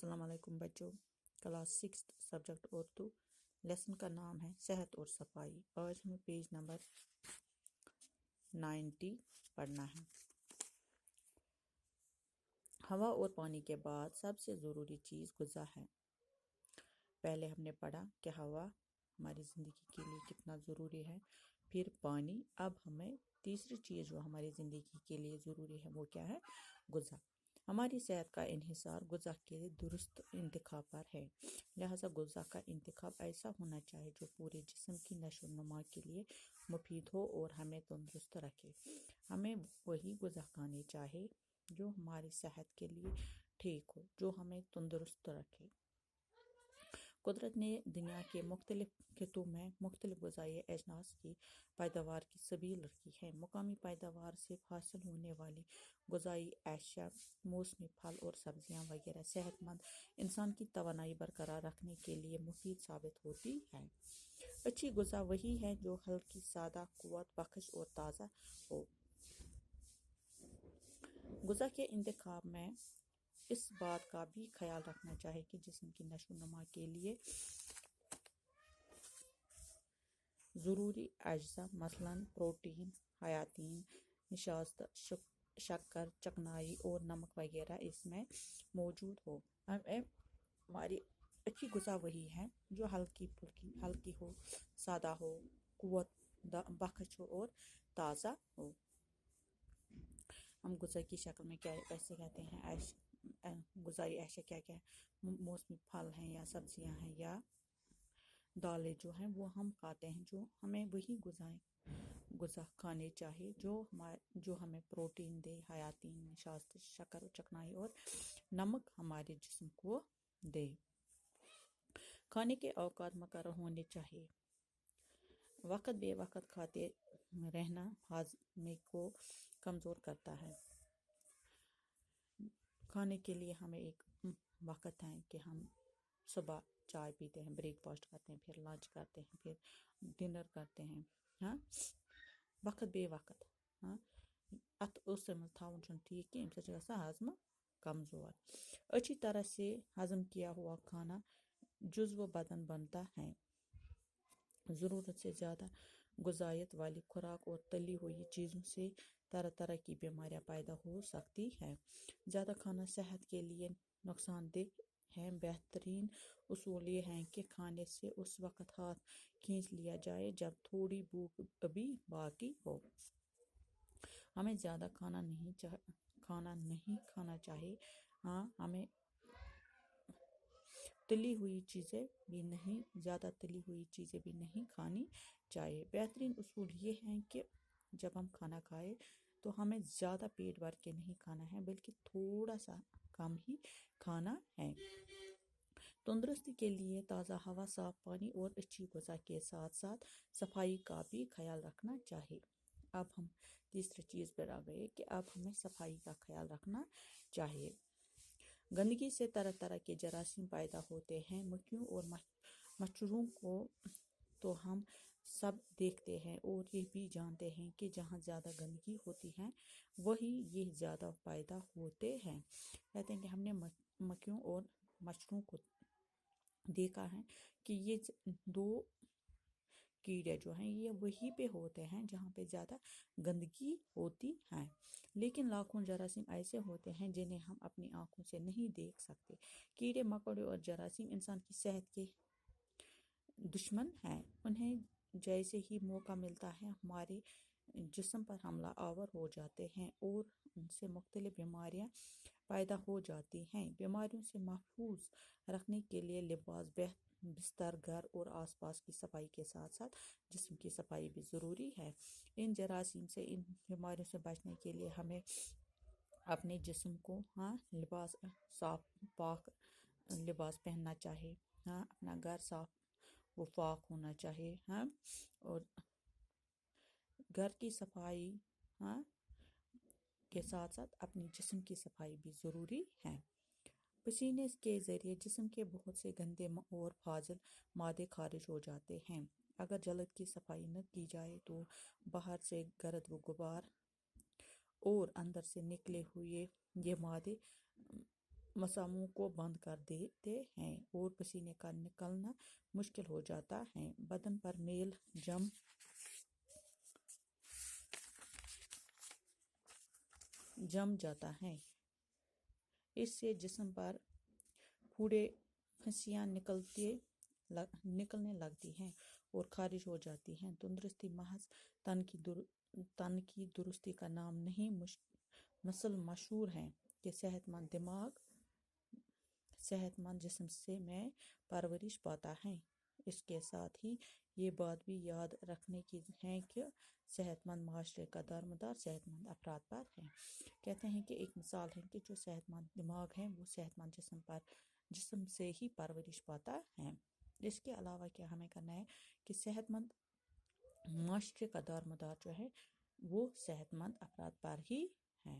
السلام علیکم بچوں، کلاس 6 سبجیکٹ اردو لیسن کا نام ہے صحت اور صفائی۔ آج ہمیں پیج نمبر 90 پڑھنا ہے۔ ہوا اور پانی کے بعد سب سے ضروری چیز غذا ہے۔ پہلے ہم نے پڑھا کہ ہوا ہماری زندگی کے لیے کتنا ضروری ہے، پھر پانی۔ اب ہمیں تیسری چیز جو ہماری زندگی کے لیے ضروری ہے وہ کیا ہے؟ غذا۔ ہماری صحت کا انحصار غذا کے درست انتخاب پر ہے، لہذا غذا کا انتخاب ایسا ہونا چاہیے جو پورے جسم کی نشو و نما کے لیے مفید ہو اور ہمیں تندرست رکھے۔ ہمیں وہی غذا کھانی چاہیے جو ہماری صحت کے لیے ٹھیک ہو، جو ہمیں تندرست رکھے۔ قدرت نے دنیا کے مختلف خطوں میں مختلف غذائی اجناس کی پیداوار کی سبیل رکھی ہے۔ مقامی پیداوار سے حاصل ہونے والی غذائی اشیاء، موسمی پھل اور سبزیاں وغیرہ صحت مند انسان کی توانائی برقرار رکھنے کے لیے مفید ثابت ہوتی ہیں۔ اچھی غذا وہی ہے جو ہلکی، سادہ، قوت بخش اور تازہ ہو۔ غذا کے انتخاب میں اس بات کا بھی خیال رکھنا چاہیے کہ جسم کی نشو و نما کے لیے ضروری اجزاء مثلاً پروٹین، حیاتین، نشاست، شکر، چکنائی اور نمک وغیرہ اس میں موجود ہو۔ ہماری اچھی غذا وہی ہے جو ہلکی ہو، سادہ ہو، قوت بخش ہو اور تازہ ہو۔ ہم غذا کی شکل میں کیسے کہتے ہیں؟ غذائی اشیاء کیا کیا ہے؟ موسمی پھل ہیں یا سبزیاں ہیں یا دالیں جو ہیں وہ ہم کھاتے ہیں، جو ہمیں وہی غذا کھانے چاہیے جو ہمیں پروٹین دے، حیاتین، نشاست، شکر، چکنائی اور نمک ہمارے جسم کو دے۔ کھانے کے اوقات مقرر ہونے چاہیے۔ وقت بے وقت کھاتے رہنا ہاضمے کو کمزور کرتا ہے۔ کھانے کے لیے ہمیں ایک وقت ہے کہ ہم صبح چائے پیتے ہیں، بریک فاسٹ کرتے ہیں، پھر لنچ کرتے ہیں، پھر ڈنر کرتے ہیں۔ ہاں، وقت بے وقت۔ ہاں، ات اس سے تھاؤن چھُنہٕ ٹھیک کینٛہہ، اَمہِ سۭتۍ چھُ گژھان ہاضمہٕ کمزور۔ اچھی طرح سے ہضم کیا ہوا کھانا جزو بدن بنتا ہے۔ ضرورت سے زیادہ غذائیت والی خوراک اور تلی ہوئی چیزوں سے طرح طرح کی بیماریاں پیدا ہو سکتی ہیں۔ زیادہ کھانا صحت کے لیے نقصان دہ ہے۔ بہترین اصول یہ ہے کہ کھانے سے اس وقت ہاتھ کھینچ لیا جائے جب تھوڑی بھوک ابھی باقی ہو۔ ہمیں زیادہ کھانا نہیں کھانا چاہیے۔ ہاں، ہمیں زیادہ تلی ہوئی چیزیں بھی نہیں کھانی چاہیے۔ بہترین اصول یہ ہے کہ جب ہم کھانا کھائیں تو ہمیں زیادہ پیٹ بھر کے نہیں کھانا ہے، بلکہ تھوڑا سا کم ہی کھانا ہے۔ تندرستی کے لیے تازہ ہوا، صاف پانی اور اچھی غذا کے ساتھ ساتھ صفائی کا بھی خیال رکھنا چاہیے۔ اب ہم تیسری چیز پر آ گئے کہ اب ہمیں صفائی کا خیال رکھنا چاہیے۔ گندگی سے طرح طرح کے جراثیم پیدا ہوتے ہیں۔ مکھیوں اور مچھروں کو تو ہم سب دیکھتے ہیں اور یہ بھی جانتے ہیں کہ جہاں زیادہ گندگی ہوتی ہے وہی یہ زیادہ پیدا ہوتے ہیں۔ کہتے ہیں کہ ہم نے مکھیوں اور مچھروں کو دیکھا ہے کہ یہ دو کیڑے جو ہیں یہ وہی پہ ہوتے ہیں جہاں پہ زیادہ گندگی ہوتی ہے، لیکن لاکھوں جراثیم ایسے ہوتے ہیں جنہیں ہم اپنی آنکھوں سے نہیں دیکھ سکتے۔ کیڑے مکوڑے اور جراثیم انسان کی صحت کے دشمن ہیں۔ انہیں جیسے ہی موقع ملتا ہے ہمارے جسم پر حملہ آور ہو جاتے ہیں اور ان سے مختلف بیماریاں پیدا ہو جاتی ہیں۔ بیماریوں سے محفوظ رکھنے کے لیے لباس، بستر، گھر اور آس پاس کی صفائی کے ساتھ ساتھ جسم کی صفائی بھی ضروری ہے۔ ان جراثیم سے، ان بیماریوں سے بچنے کے لیے ہمیں اپنے جسم کو لباس، صاف پاک لباس پہننا چاہیے۔ ہاں، اپنا گھر صاف و پاک ہونا چاہیے۔ ہاں، اور گھر کی صفائی کے ساتھ ساتھ اپنی جسم کی صفائی بھی ضروری ہے۔ پسینے کے ذریعے جسم کے بہت سے گندے اور فاضل مادے خارج ہو جاتے ہیں۔ اگر جلد کی صفائی نہ کی جائے تو باہر سے گرد و غبار اور اندر سے نکلے ہوئے یہ مادے مساموں کو بند کر دیتے ہیں اور پسینے کا نکلنا مشکل ہو جاتا ہے۔ بدن پر میل جم جاتا ہے، اس سے جسم پر پھوڑے پھنسیاں نکلنے لگتی ہیں اور خارج ہو جاتی ہیں۔ تندرستی محض تن کی درستی کا نام نہیں، مثل مشہور ہے کہ صحت مند دماغ صحت مند جسم سے میں پرورش پاتا ہے۔ اس کے ساتھ ہی یہ بات بھی یاد رکھنے کی ہے کہ صحت مند معاشرے کا دارمدار صحت مند افراد پر ہے۔ کہتے ہیں کہ ایک مثال ہے کہ جو صحت مند دماغ ہے وہ صحت مند جسم سے ہی پرورش پاتا ہے۔ اس کے علاوہ کیا ہمیں کرنا ہے کہ صحت مند معاشرے کا دارمدار جو ہے وہ صحت مند افراد پر ہی ہے۔